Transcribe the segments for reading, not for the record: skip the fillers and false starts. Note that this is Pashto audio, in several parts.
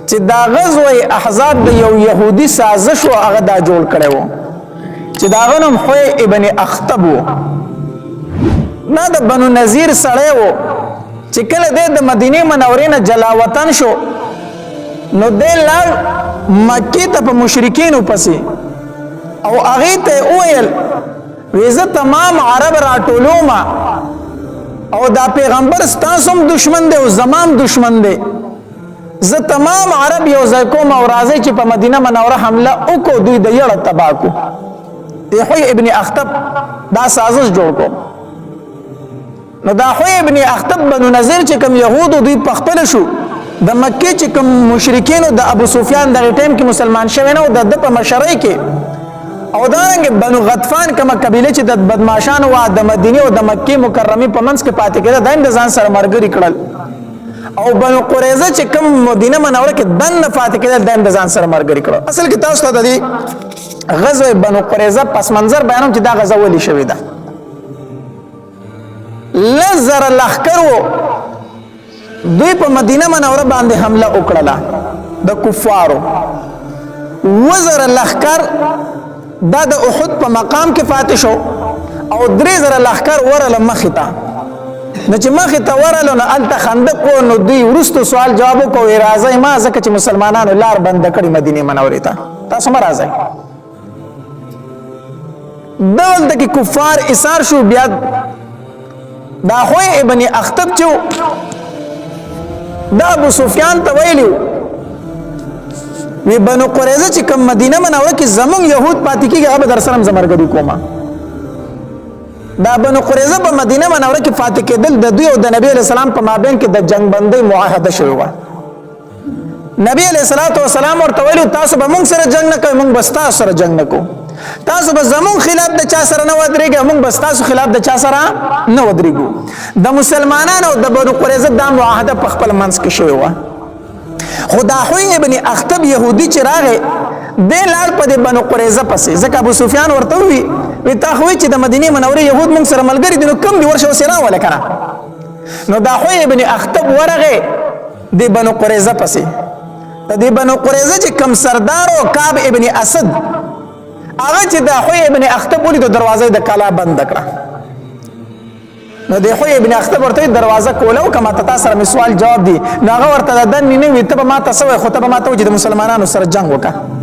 چې دا غزوه احزاب د یو يهودي سازش او هغه دا جوړ کړو چې دا غنم حوی ابن اخطب نه د بنو نذیر سره وو چې کله د مدینه منورې نه جلا وطن شو نو د لال مکی ته په مشرکین پسې او هغه ته ویل ویزه تمام عرب راټولوما او دا پیغمبر ستاسو دشمن دی او زمام دشمن دی زه تمام عرب یو ځای کوم او راځي چې په مدینه منوره حمله وکړو دوی د یړه تبا کو حوی ابن اخطب دا سازش جوړ کو نو دا حوی ابن اخطب بنو نذیر چې کوم يهود دوی پخپل شو د مکه چې کوم مشرکین او د ابو سفیان د ټیم کې مسلمان شوه نه او د په مشرۍ کې او دارنګ بنو غطفان کومه قبیله چې د بدمعشان او د مدینه او د مکه مکرمه په منځ کې پاتې کړه دایم د ځان سره مرګري کړل او بنو قریظه چې کوم مدینه منوره کې دن فاتح کېدل دایم د ځان سره مرګري کړو اصل کې تاسو ته د غزوه بنو قریظه پس منظر بیانوم چې دا غزوه ولې شوې ده لزر لخرو دوی په مدینه منوره باندې حمله وکړه د کفارو وزر لخر دا د احد په مقام کې فاتح شو او درې زر لخر ورله مخته نو چې مخه ته ورلو نه الته خندق کو نو دوی ورستو سوال جواب کو راځي ما ځکه چې مسلمانانو لار بند کړی مدینه منورې ته تاسو ما راځي دولت کې کفار اسار شو بیا دا خوې ابن اخطب چې دا ابو سفیان ته ویلو وی بنو قریظه چې کوم مدینه منوره کې زمون يهود پاتې کېږي هغه در سره زمرګري کوما دا بنو قریظه په مدینه منوره کې فاتح کېدل د دوی او د نبی علیہ السلام په مابین کې د جنگ بندۍ معاهده شوی و نبی علیہ الصلوۃ والسلام ورته ویلو تاسو به موږ سره جنگ نه کوئ موږ بس تاسو سره جنگ نه کوو تاسو به زمون خلاف د چا سره نه ودرېږئ موږ بس تاسو خلاف د چا سره نه ودرېږو د مسلمانانو د بنو قریظه د معاهده په خپل منځ کې شوی و خدا حوی ابن اخطب يهودي چې راغی د لار په بنو قریظه پسې ځکه ابو سفیان ورته وی تا خو چې د مدینه منورې يهود موږ سره ملګری دي نو کم دی ورشه وسره ولا کنه نو دا حوی ابن اخطب ورغه د بنو قریظه پسې د بنو قریظه چې کم سردار او کعب ابن اسد هغه چې د حوی ابن اخطب ولې د دروازې د کلا بند کړه نو د حوی ابن اخطب ورته دروازه کوله او کما تاسو سره سوال جواب دی نو هغه ورته د نه وي ته ما تاسو خو ته ما ته چې د مسلمانانو سره جنگ وکړه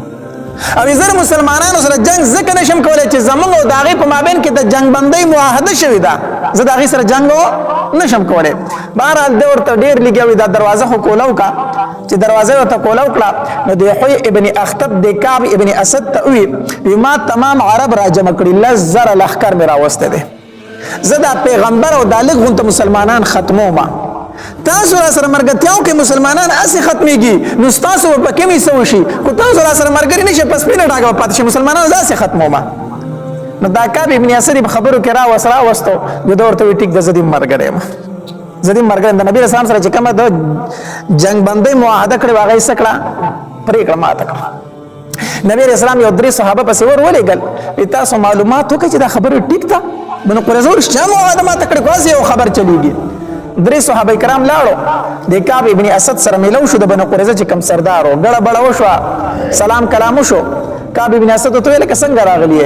او زر مسلمانانو سره جنگ ځکه نشم کولای چې زمونږ او داغه په مابین کې د جنگ بندۍ معاهده شوې ده زه داغه سره جنگ نشم کولای بهرحال د ورته ډیر لګوي دا دروازه خو کولاو کا چې دروازه ورته کولاو کړه نو د حوی ابن اخطب د کعب ابن اسد ته وی ما تمام عرب را جمع کړي لزر لخر میرا وسته ده زه دا پیغمبر او دالغ غونته مسلمانان ختمو ما تاسو سره مرګتیاو کې مسلمانان اسی ختميږي نو تاسو په کې می سو شي کو تاسو سره مرګري نشه پس پینه ډاګه پاتې شي مسلمانان ځاسي ختمو ما نو دا کعب ابن اسد خبرو کې را وسره وستو د دورته ټیک د زدي مرګره ما زدي مرګره د نبی رسول سره چې کومه د جنگ بندۍ معاهده کړې واغې سکړه پرې کړه ماته کړه نبی رسول الله یو درې صحابه پسې ورولېګل تاسو معلومات وکړي چې دا خبره ټیک ده بنو قریظه ورشته معاهده ماته کړې کوزي یو خبر چلیږي درې صحابه کرام لاړو د کعب ابن اسد سره ملو شو د بنو قریظه چې کم سردار او غړ بړ وشو سلام کلام شو کعب ابن اسد ته ویل څنګه راغلی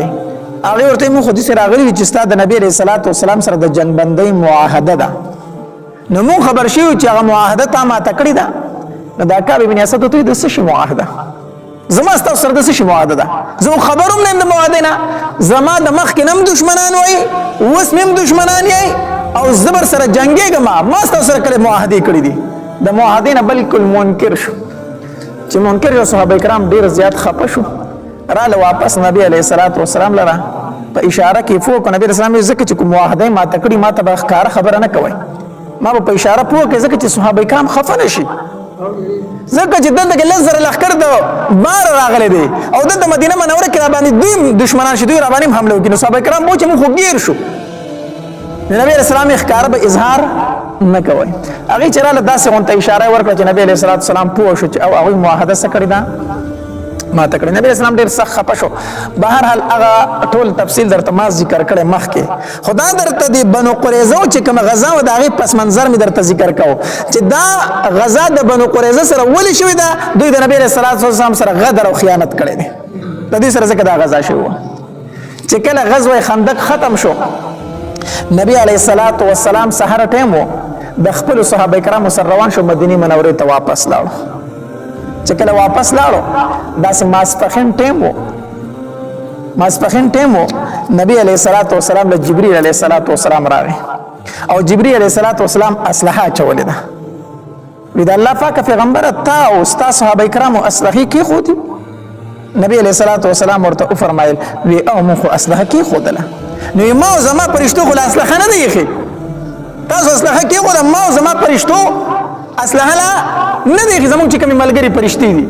هغه ورته مو خو دې سره راغلی چې ستاسو د نبی رسول الله والسلام سره د جنگ بندۍ معاهده ده نو مو خبر شیو چې هغه معاهده تا ما تکړی ده نو دا کعب ابن اسد ته د څه معاهده زما ستاسو سره د څه معاهده ده زه خبروم نه د معاهده نه زما د مخ کې نم دشمنان وای اوس مم دشمنان یې او زبر سره جنگيګه ما ستاسو سره کله معاهده کړی دي د معاهده نه بالکل منکر شو چې منکر یو صحابه کرام ډیر زیات خپه شو را له واپس نبی علیہ الصلوۃ والسلام لره په اشاره کې فوق نبی رسول الله زکه چې کوم معاهده ما تکړی ما ته بخکار خبره نه کوي ما په اشاره پوه کې زکه چې صحابه کرام خفه نشي زکه چې دلته کې لزر لخر د بار راغلي دي او د مدینه منوره کې را باندې دوی دشمنان شي دوی را باندې حمله وکړي نو صحابه کرام مو چې مو خوګیر شو نبی رسول الله ښکار به اظهار نه کوي هغه چیرې له داسې غونته اشاره ورکړه چې نبی علیہ الصلوۃ والسلام پوه شو چې او هغه معاهده سره کړی دا ما تکړه. نبی اسلام ډیر سخت خپه شو. بهر حال هغه ټول تفصیل درته ما ذکر کړي مخکې. خدا درته دی بنو قریظه چې کوم غزا و دغه پس منظر می درته ذکر کاو چې دا غزا د بنو قریظه سره ولې شوې ده. دوی د نبی رسول الله سره غدر او خیانت کړي دي. د دې سره ځکه دا غزا شوه. چې کله غزوه خندق ختم شو نبی علیه الصلاۃ والسلام سحر ټیم وو د خپل صحابه کرامو سره روان شو مدینه منوره ته واپس لاړو. چې کله واپس لاړو داسې ماسپخین ټیم وو ماسپخین ټیم وو نبی علیه الصلاۃ والسلام له جبرئیل علیه السلام راغی او جبرئیل علیه السلام اسلحه چولې ده. وی د الله پاک پیغمبر تا او ستا صحابه کرامو اسلحه کی خو دي. نبی علیہ الصلوۃ والسلام ورته فرمایل وی او مخ اسلحه کی خودله. نو ما زما پرشتو خو اسلحه نه دی خي. تاسو اسلحه کی خو ما زما پرشتو اسلحه نه دی خي. زموږ چې کوم ملګری پرشتي دي.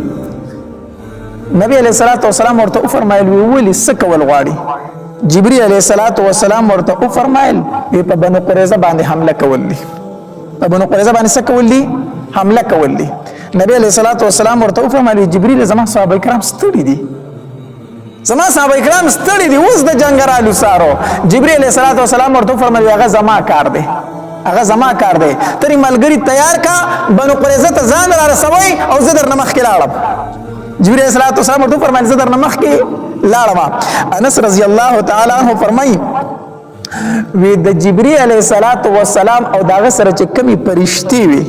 نبی علیہ الصلوۃ والسلام ورته فرمایل وی ولي سکول غواړي. جبرئیل علیہ الصلوۃ والسلام ورته فرمایل وی په بنو قریظه باندې حمله کول دي. په بنو قریظه باندې سکول دي حمله کول دي. نبی علیہ الصلوۃ والسلام ورته فرمایي جبرئیل زما صحابه کرام ستړي دي. زما صحابه کرام ستړي دي اوس د جنگ رالو سارو. جبرئیل علیہ الصلوۃ والسلام ورته فرمایي هغه زما کار دی. هغه زما کار دی. تری ملګری تیار کا بنو قریظه ته ځان را رسوي او زه در نمخ کې لاړم. جبرئیل علیہ الصلوۃ والسلام ورته فرمایي زه در نمخ کې لاړم. انس رضی الله تعالی عنہ فرمایي وی د جبرئیل علیہ الصلوۃ والسلام او داغه سره چې کمی پرشتي وي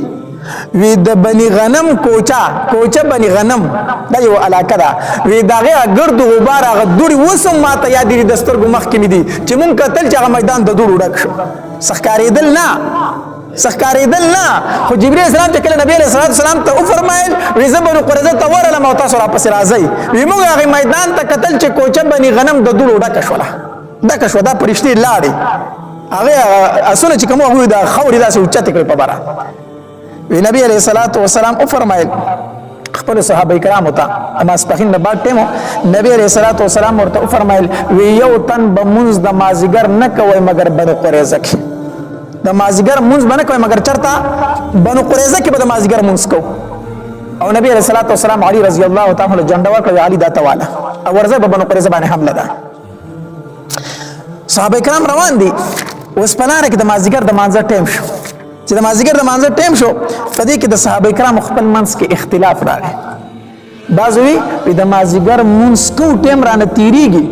وی د بنی غنم کوچه بنی غنم دا یو علاقه ده. وی داغه ګرد غبار هغه دوړي وسم ماته یاد دي د سترګو مخ کې دي چې مونږ کتل چې هغه میدان د دوړو ډک شو. سخکاریدل نه خو جبرئیل السلام چې کله نبی علیہ السلام ته فرمایل وی زه بنو قریظه ته ورلم او تاسو را پسې راځئ. وی موږ هغه میدان ته کتل چې کوچه بنی غنم د دوړو ډک شو. دا پرشتي لاړې هغه اسونه چې کوم هغه د خوري داسې اوچته کړې په بارا. وی نبی علیہ الصلوۃ والسلام فرمایل خپل صحابه کرامو ته ماسپخین نه بعد ټیمو نبی علیہ الصلوۃ والسلام ورته فرمایل وی یو تن به منځ د مازیګر نه کوي مگر بنو قریظه کې. د مازیګر منځ به نه کوي مگر چرته بنو قریظه کې به د مازیګر منځ کو. او نبی علیہ الصلوۃ والسلام علی رضی الله تعالی عنہ جنډه ورکړه علی دا تواله او ورځه به بنو قریظه باندې حمله ده. صحابه کرام روان دي اوس پناره کې د مازیګر د مانځه ټیم شو. چې د مازیګر د مانځه ټیم شو په دې کې د صحابه کرام خپل منځ کې اختلاف راغی. بعض وی د مازیګر منځ کو ټیم رانه تیریږي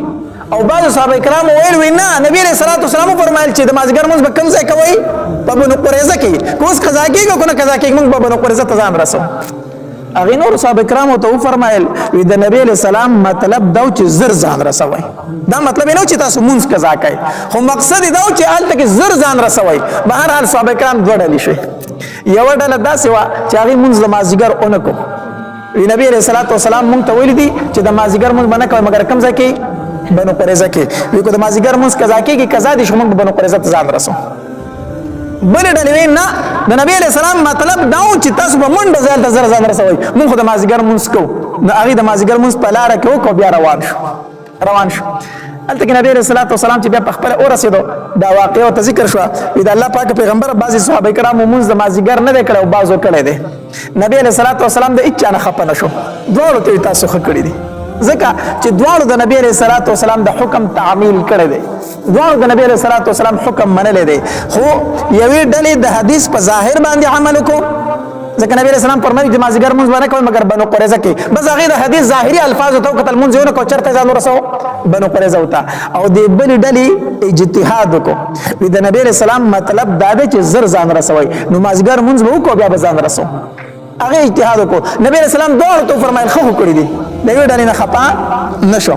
او بعض صحابه کرام ویل وی نه نبی علیہ الصلوۃ والسلام فرمایل چې د مازیګر منځ به کوم ځای کوي په بنو قریظه کې. کوس قضا کېږي کو نه قضا کېږي موږ په بنو قریظه ته ځان رسو. هغه نور صحابه کرام ته فرمایل وی د نبی علیہ السلام مطلب دا چې زر ځان رسوي. دا مطلب نه چې تاسو مونږ قضا کوي خو مقصد دا چې الته کې زر ځان رسوي. بهر حال صحابه کرام دوه ډلې شي. یو ډله داسې وا چې هغه مونږ د مازیګر اونکو. وی نبی علیہ الصلوۃ والسلام مونږ ته ویل دي چې د مازیګر مونږ باندې کوي مگر کوم ځای کې بنو قریظه کې. وی کو د مازیګر مونږ قضا کېږي قضا دي شو مونږ بنو قریظه ته ځان رسو. بل ډلې نه د نبی علیہ السلام مطلب دا چې تاسو به منډه ځل ته زر ځان رسوي. مونږ خو د مازیګر مونږ کو نو هغه د مازیګر مونږ په لار کې وکړو بیا روان شو. الته کې نبی رسول الله صلی الله بیا په خپل اورسېدو دا واقعه ته ذکر شو. د الله پاک پیغمبر بعضی صحابه کرام مونږ د مازیګر نه کړو بعضو کړي دي. نبی علیہ الصلوۃ والسلام د اچا نه خپه نشو. دوړو ته تاسو خ کړی دي ځکه چې دوړو د نبی علیہ الصلوۃ والسلام د حکم تعمیل کړی دي. دوړو د نبی علیہ الصلوۃ والسلام حکم منل دي. خو یوې ډلې د حدیث په ظاهر باندې عمل کو ځکه نبی رسول الله فرمایي چې مازیګر مونږ باندې کوي مگر بنو قریظه کې. بس هغه د حدیث ظاهري الفاظ ته قتل مونږ نه کو چرته ځان ورسو بنو قریظه وتا او د بل ډلې اجتهاد کو. د نبی رسول الله مطلب دا دی چې زر ځان رسوي نو مازیګر مونږ به کو بیا ځان رسو. هغه اجتهاد کو. نبی رسول الله دوه تو فرمایل خو کړی دي د ډلې نه خپا نشو.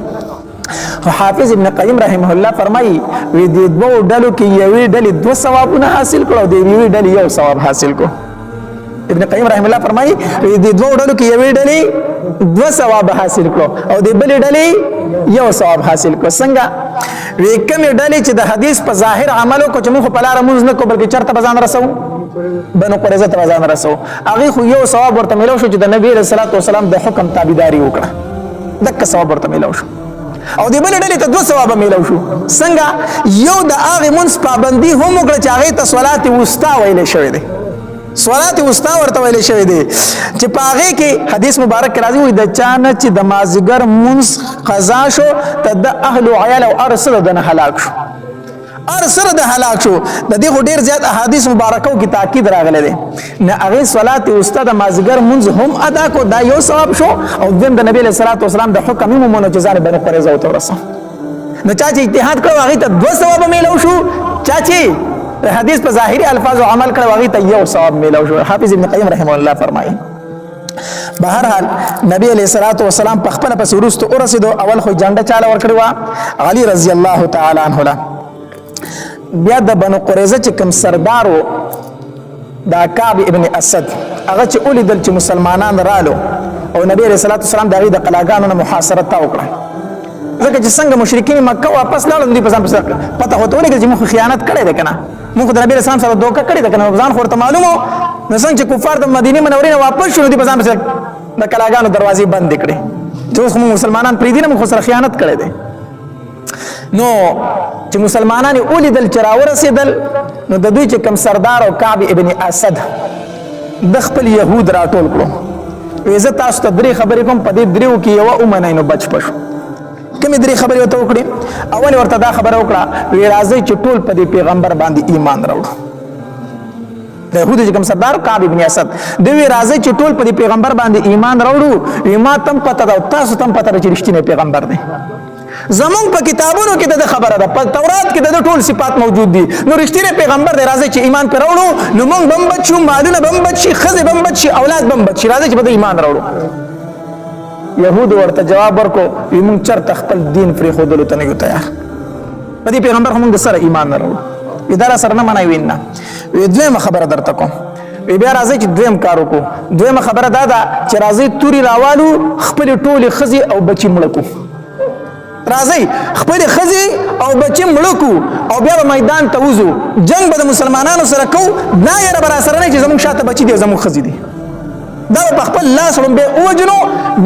حافظ ابن قیم رحمه الله فرمایي وی د دوه ډلو کې یوې ډلې دوه ثوابونه حاصل کړو د یوې ډلې یو ثواب حاصل کو. ابن قیم رحم الله فرمایي د دوه ډلو کې یوې ډلې دوه ثواب حاصل کړو او د بلې ډلې یو ثواب حاصل کړو. څنګه وی کومې ډلې چې د حدیث په ظاهر عملو کو چې موږ په لار مونږ نه کو بلکې چرته بزان رسو بنو قریظه ته بزان رسو هغه خو یو ثواب ورته ملو شو چې د نبی رسول الله والسلام د حکم تابعداري وکړه. دغه ثواب ورته ملو شو او د بل ډلې ته دوه ثواب ملو شو. څنګه یو د هغه منځ پابندي هم وکړه چې هغه ته صلات وسطا ویل شوی دی. صلات وسطا ورته ویل شوی دی چې پاغه کې حدیث مبارک کې راځي وي د چانه چې د مازیګر منځ قضا شو ته د اهل عیال او ارسل د هلاک شو ارسل د هلاک شو د دې ډیر زیات احادیث مبارکو کې تاکید راغلی دی نه هغه صلات وسطا د مازیګر منځ هم ادا کو دا یو ثواب شو او د نبی له صلوات والسلام د حکم هم منجزان بنو قریظه او تورسه نو چا چې اجتهاد کړو هغه ته 2 ثواب میلو شو چا چې حدیث په ظاهري الفاظ او عمل کړو هغه ته یو ثواب میلو شو حافظ ابن قیم رحمه الله فرمایي بهرحال نبی علیہ الصلوۃ والسلام په خپل پس ورستو ورسېدو اول خو جنډه چاله ورکړی و علي رضی الله تعالی عنہ لا بیا د بنو قریظه چې کوم سردارو دا کعب ابن اسد هغه چې اولیدل چې مسلمانان رالو او نبی علیہ الصلوۃ والسلام دغه د قلاګانو محاصره تا وکړه ځکه چې څنګه مشرکین مکه واپس لاړل دوی په ځان پته هوته ولګي چې موږ خیانت کړی دی کنه موږ د نبی رسول الله سره دوکه کړی دی کنه ځان خورته معلومه نو څنګه چې کفار د مدینه منورې نه واپس شول دوی په ځان د کلاګانو دروازې بند کړې چې اوس موږ مسلمانان پرې دي نه موږ سره خیانت کړی دی نو چې مسلمانان اولیدل چې راورسېدل نو د دوی چې کم سردار او کعب ابن اسد د خپل يهود راټول کړو وې زه تاسو ته درې خبرې کوم په دې دریو کې یو اومنه نو بچ پشو کومې درې خبرې وته وکړي اول ورته دا خبره وکړه وی راځي چې ټول په دې پیغمبر باندې ایمان راوړو د يهودو چې کوم سردار کعب ابن اسد دوی راځي چې ټول په دې پیغمبر باندې ایمان راوړو وی ما تم پته دا تاسو تم پته چې رښتینی پیغمبر دی زمون په کتابونو کې د خبره ده په تورات کې د ټول صفات موجود دي نو رښتینی پیغمبر دی راځي چې ایمان پر راوړو نو موږ بم بچو مالونه بم بچي خزه بم بچي اولاد بم بچي راځي چې په ایمان راوړو يهود ورته جواب ورکو موږ چرته خپل دین پرې خودلو ته نه یو تیار په دې پیغمبر هم سره ایمان نه راوړو اداره سره نه منای وینا دویمه خبره درته کوم بیا راځي چې دویم کار وکړو دویمه خبره دا ده چې راځي توري راوالو خپل ټولي خزي او بچي مړکو راځي خپل خزي او بچي مړکو او بیا میدان ته وځو جنگ به د مسلمانانو سره کو نه یې رب سره نه چې زموږ شاته بچي دي زموږ خزي دي دا په خپل لاس لومبه اوجنو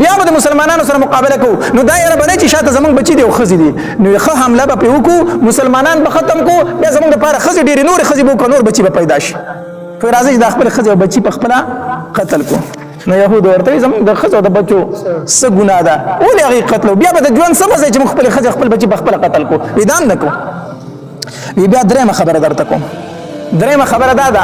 بیا به د مسلمانانو سره مقابله کو نو دا یې رب نه چې شاته زموږ بچي دي او خزي دي نو ښه حمله به وکړو مسلمانان به ختم کو بیا زموږ لپاره خزي ډېر نور خزي به نور بچي به پیدا شي خو راځي د خپل خزي او بچي په خپل قتل کو نو يهود ورته زموږ د خزو د بچو څه ګناه ده ولې هغه قتل بیا به د ژوند څه مزه چې خپل خزي خپل بچي په خپل قتل کو ودان نکو بیا درېمه خبره درته کوم درېمه خبره دا ده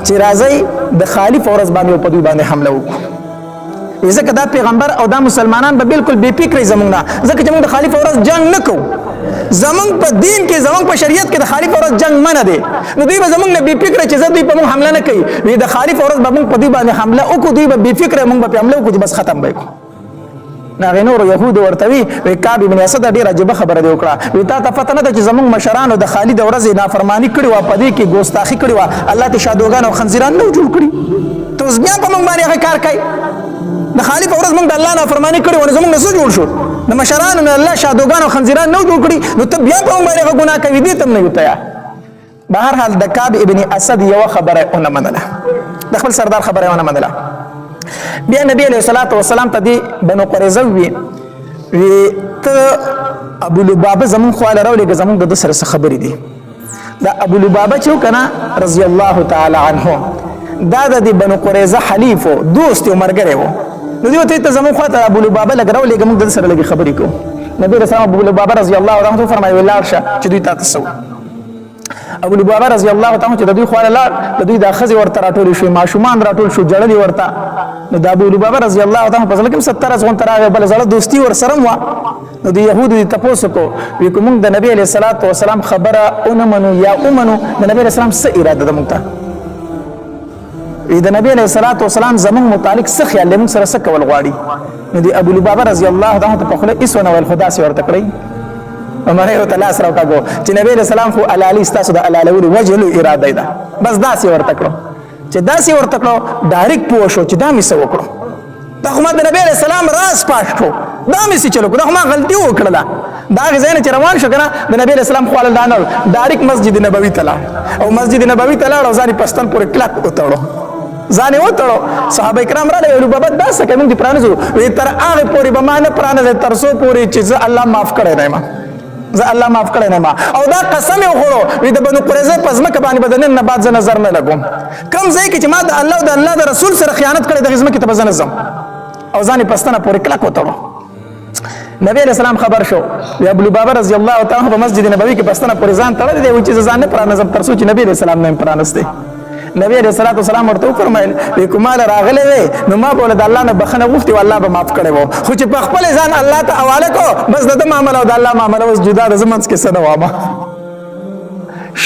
چې راځي د خالف ورځ باندې په دوی باندې حمله وکړو ځکه دا پیغمبر او دا مسلمانان به بالکل بے فکر زمونږ نه ځکه چې موږ د خالف ورځ جنگ نکو زمونږ په دین کې زمونږ په شریعت کې د خالف ورځ جنگ منع دی نو دوی به زمونږ نه بے فکر چې دوی په موږ حمله نه کوي وی د خالف ورځ به موږ په دوی باندې حمله وکړو دوی به بے فکر موږ په حمله وکړو چې بس ختم به ناغه نور يهود ورتوي وی کعب ابن اسد ډیر عجيبه خبره دی وکړه وی تا ته پته نه ده چې زمونږ مشرانو د خالد ورځ نافرمانی کړي وا پدې کې ګوستاخی کړي وا الله ته شادوغان او خنزیران نه جوړ کړي ته اوس بیا په موږ باندې هغه کار کوي د خالد ورځ موږ د الله نافرمانی کړي ونه زمونږ نه جوړ شو د مشرانو نه الله شادوغان او خنزیران نه جوړ کړي نو ته بیا په موږ باندې هغه ګناه کوي دې تم نه یوتیا بهر حال د کعب ابن اسد یو خبره اون منله د خپل سردار خبره اون منله بیا نبی علیہ الصلوۃ والسلام ته دی بنو قریظه وی ته ابو لبابه زمون خواله راولې زمون د سره خبرې دي دا ابو لبابه چې کنه رضی الله تعالی عنه دا د بنو قریظه حلیف دوست او مرګره وو نو دوی ته زمون خواته ابو لبابه لګراولې زمون د سره لګي خبرې کو نبی رسول الله ابو لبابه رضی الله عنه فرمایي ولارشه چې دوی تاسو ابو لبابه رضی الله تعالی عنہ چې د دوی خواله لار د دوی د خزي ورته راټول شو ماشومان راټول شو جړلې ورته نو د ابو لبابه رضی الله تعالی عنہ په ځل کې 70 ځون تراغه بل زړه دوستی ور سره و نو د يهودو تاسو کو وی کوم د نبی علیہ الصلوۃ والسلام خبره اونمنو یا اومنو د نبی علیہ السلام څه اراده ده مونږ ته د نبی علیہ الصلوۃ والسلام زمون متعلق څه خیال موږ سره څه کول غواړي نو د ابو لبابه رضی الله تعالی عنہ په خله اسونه ول خدا سي ورته کړی امر یو تعالی سره وکړو چې نبی علیہ السلام خو علالی استاسو د علالول وجه له اراده ده بس داسې ورته کړو چې داسې ورته کړو ډایرک پوه شو چې دا مې څه وکړو دا خو ما د نبی علیہ السلام راز پاش کړو دا مې څه چلو دا خو ما غلطي وکړله دا غزاین چې روان شو کنه د نبی علیہ السلام خو ول دانل ډایرک مسجد نبوي ته او مسجد نبوي ته لاړ او ځاني پستان پورې کلک وتاړو ځانه وتاړو صحابه کرام را له بابا داسه کوم دي پرانځو وی تر هغه پورې به ما نه پرانځه تر سو پورې چې الله معاف کړی دی ما زه الله معاف کړی نه ما او دا قسم یې وخوړو وی د بنو قریظه په ځمکه باندې به د نن نه بعد زه نظر نه لګوم کوم ځای کې چې ما د الله او د الله د رسول سره خیانت کړی دغې ځمکې ته به زه نه ځم او ځان یې پستنه پورې کلک وتړو نبی علیہ السلام خبر شو وی ابو لبابه رضی الله تعالی په مسجد نبوي کې پستنه پورې ځان تړلی دی وی چې زه ځان نه پرانځم تر څو چې نبی علیہ السلام نه پرانستی نبی علیہ الصلوۃ والسلام ورته وفرمایل وی کومال راغلی وی نو ما به د الله نه بخنه غوښتي او الله به معاف کړی وو خو چې په خپل ځان الله ته حواله کو بس د معاملې او د الله معاملې اوس جدا د زمانس کې څه نه وامه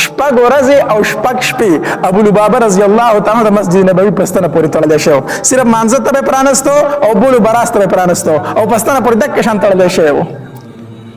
شپږ ورځې او شپږ شپې ابو لبابه رضی الله تعالی د مسجد نبوي پستنه پورې تړلی شو صرف مانځه ته به پرانستو او بولو براس ته به پرانستو او پستنه پورې دک شان تړلی شوی و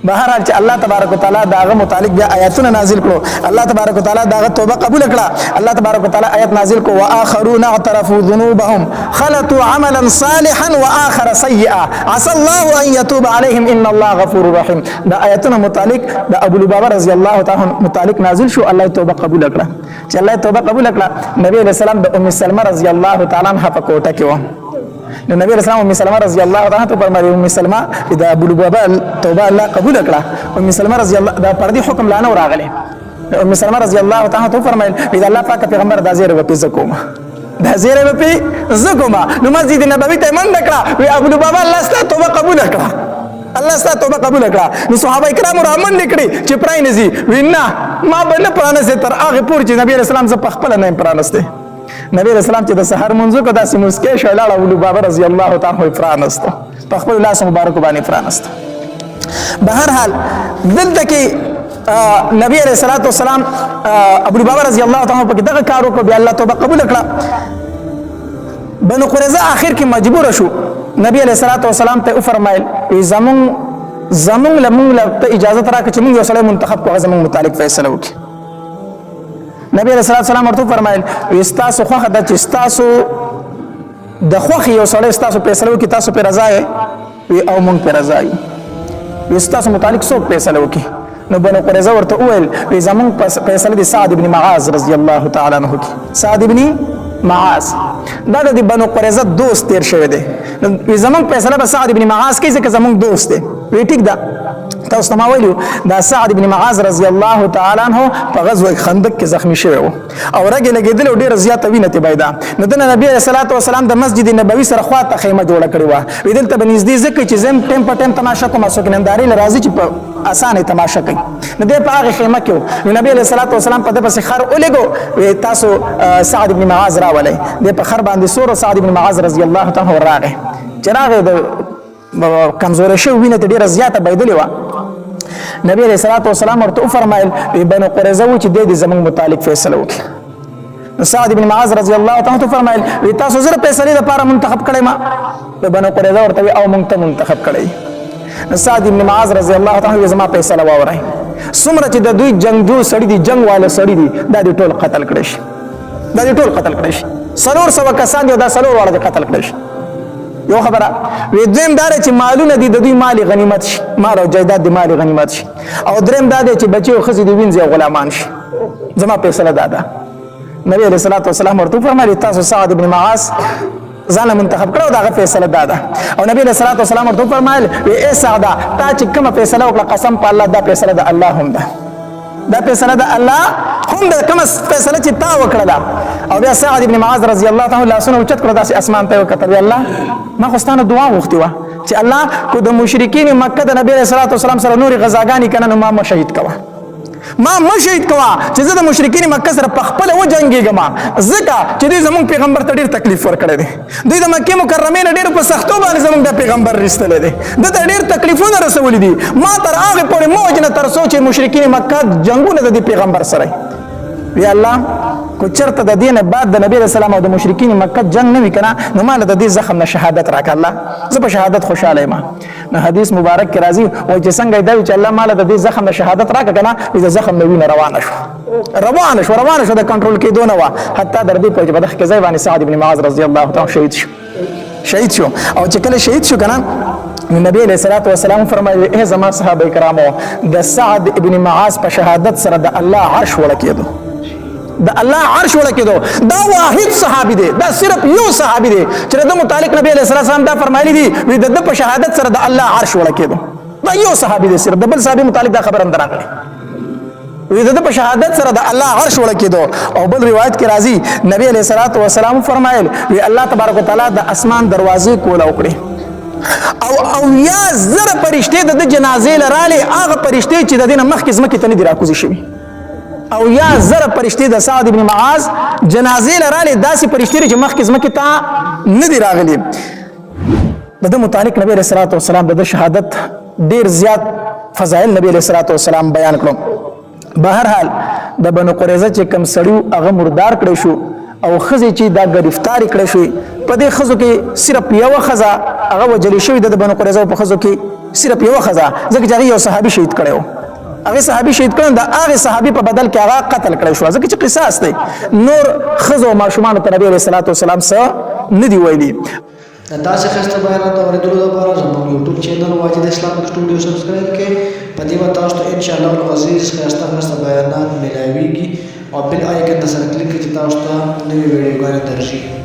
بهرحال چې الله تبارک وتعالى داغه متعلق بیا آیاتونه نازل کړو الله تبارک وتعالى داغه توبه قبول کړه الله تبارک وتعالى آیات نازل کړو واخرون اعترفوا ذنوبهم خلطوا عملا صالحا واخر سيئا عسى الله ان يتوب عليهم ان الله غفور رحيم دا آیاتونه متعلق د ابو لبابه رضی الله تعالی متعلق نازل شو الله توبه قبول کړه چې الله توبه قبول کړه نبی علیہ السلام د ام سلمہ رضی الله تعالی عنها په کوټه کې و نو نبی رسول الله ام سلمہ رضی الله تعالی عنها فرمایي ام سلمہ دا ابو لبابه توبه الله قبول کړه ام سلمہ رضی الله دا پردي حکم لانه راغله ام سلمہ رضی الله تعالی عنها فرمایي اذا الله پاک پیغمبر دا زیره په زکوم دا زیره په زکوم نو مسجد نبوي ته من کړه وی ابو لبابه الله ستاسو توبه قبول کړه الله ستاسو توبه قبول کړه نو صحابه کرام رحمان نکړي چې پرای نزي وینا ما بل پرانسته تر هغه پور چې نبی رسول الله ز خپل نه پرانسته نبی رسول الله چې د سحر منځو کو داسې مسکه شولاله ابو لبابه رضی الله تعالی فرانست په خپل لاس مبارک باندې فرانست بهرحال دلته کې نبی علیہ الصلوۃ والسلام ابو لبابه رضی الله تعالی په دغه کار وکړ بیا الله توبه قبول کړه بنو قریظه اخر کې مجبور شو نبی علیہ الصلوۃ والسلام ته فرمایل زمون لمون ته اجازه راکړه چې موږ یو سړی منتخب کوو زمون متعلق فیصله وکړو نبی علیہ السلام ورته فرمایل استاسو خوخه د چستاسو د خوخه یو سړی استاسو فیصله وکي تاسو پر رضا یې او مونږ پر رضا یې استاسو متعلق څوک فیصله وکي نو بنو قریظه ورته وویل وی زمون فیصله د سعد ابن معاذ رضی الله تعالی عنہ کی سعد ابن معاذ دا د بنو قریظه دوست تیر شوی دی نو زمون فیصله به سعد ابن معاذ کی ځکه زمون دوست دی وی ټیک ده تاسو ما ویلو دا سعد ابن معاذ رضی الله تعالی عنہ په غزوه خندق کې زخمی شوی و او رګ لګیدل او ډیر زیاته وینه ته پیدا نو د نبی صلی الله علیه وسلم د مسجد نبوي سره خواته خیمه جوړه کړې و ویدل ته بنزدې ځکه چې زم ټیم په ټیم تماشا کوم سوکننداري لرازي چې په اسانه تماشا کوي نو د په هغه خیمه کې نو نبی صلی الله علیه وسلم په دغه خر اولګو تاسو سعد ابن معاذ راولې د په خر باندې سور سعد ابن معاذ رضی الله تعالی راغه چراغ د کمزور شو وینه ته ډیره زیاته بيدلې و نبی علیہ الصلوۃ والسلام ورته فرمایل بنو قریظه چې د زمون متعلق فیصله وکړي سعد بن معاذ رضی الله تعالی فرمایل تاسو زره فیصله لپاره منتخب کړئ ما بنو قریظه ورته او مونږ ته منتخب کړئ سعد بن معاذ رضی الله تعالی زما فیصله واورئ څومره چې د دوی جنگجو سړی دي جنگ والے سړی دي دا د ټول قتل کړي شي دا د ټول قتل کړي شي سلور سو کسان دي دا سلور والا قتل کړي شي یو خبره وی دویم دار چې مالونه دي د دوی مالی غنیمت شي مال او جایداد دي مالی غنیمت شي او دریم دا چې بچي او خزي دي وینځي غلامان شي زما فیصله دادا نبی علیہ الصلوۃ والسلام ورته فرمایي تاسو سعد ابن معاذ ځان منتخب کړو دا فیصله دادا او نبی علیہ الصلوۃ والسلام ورته فرمایل اے سعد تا چې کومه فیصله وکړه قسم په الله دا فیصله د الله هم ده دا فیصله د الله هم ده کومه فیصله چې تا وکړه او بیا سعد ابن معاذ رضی الله تعالی عنہ اوچت کړه داسې اسمان ته وکړه الله ما خو ستانه دعا وغوښتې وه چې الله کو د مشرکین مکه د نبی علیہ الصلوۃ والسلام سره نورې غزاګانې کنه نو ما شهید کوه ما شهید کوه چې زه د مشرکین مکه سره په خپل وجنګېږم ځکه چې دوی زمونږ پیغمبر ته ډېر تکلیف ورکړی دی دوی د مکې مکرمې نه ډېر په سختو باندې زمونږ د پیغمبر رسېدلی دی ده ته ډېر تکلیفونه رسولي دي ما تر هغې پورې مه وجنه تر څو چې مشرکین مکه جنګونه د دې پیغمبر سره وی الله کو چرته د دینه بعد د نبی رسول الله او د مشرکین مکه جنگ نه وکنه نو مال د دې زخم نه شهادت راک الله زه په شهادت خوشاله یم نو حدیث مبارک کې راځي او چې څنګه دا چې الله مال د دې زخم نه شهادت راک کنه د زخم نه وینه روانه شو د کنټرول کې دونه وا حتی در دې په بدخ کې ځای باندې سعد ابن معاذ رضی الله تعالی شهید شو او چې کله شهید شو کنه نبی علیہ الصلوۃ والسلام فرمایي اے زما صحابه کرامو د سعد ابن معاذ په شهادت سره د الله عرش ولکېدو د الله عرش ولکېدو دا واحد صحابي دی دا صرف یو صحابي دی چې د متعلق نبی علیہ السلام دا فرمایلی دي د په شهادت سره د الله عرش ولکېدو دا یو صحابي دی صرف د بل صحابي متعلق دا خبر اندر راغلی وی د په شهادت سره د الله عرش وړ کېدو او بل روایت کې راځي نبی علیہ الصلوۃ والسلام فرمایل وی الله تبارک وتعالى د اسمان دروازې کولا وکړي او یا زر پرشته د جنازې لراله هغه پرشته چې د دینه مخکې زمکه ته نه دی راکوزي شوی او یا زر پرشته د سعد ابن معاذ جنازې لراله داسې پرشته چې مخکې زمکه ته نه دی راغلي د متعلق نبی علیہ الصلوۃ والسلام د شهادت ډیر زیات فضایل نبی علیہ الصلوۃ والسلام بیان کړو بهر حال د بنو قریظه چې کم سړیو هغه مردار کړی شو او خزه چې دا گرفتار کړی شو په دې خزو کې صرف یو خزه هغه وجلی شوی د بنو قریظه په خزو کې صرف یو خزه ځکه چې یو صحابي شهید کړو هغه صحابي شهید کړي دا هغه صحابي په بدل کې هغه قتل کړی شو ځکه چې قصاص دی نور خزو ماشومان ته نبی علیہ الصلوۃ والسلام سره ندی ویلي دا څه خسته بیانات اوریدلو لپاره زموږ یوټیوب چینل واجد اسلام سټوډیو سبسکرایب کړئ په دې وخت تاسو ته ان شاء الله العزیز خسته بیانات ملایويږي او بل آیکن سره کلیک کړئ چې تاسو ته نوې ویډیوګانې درشي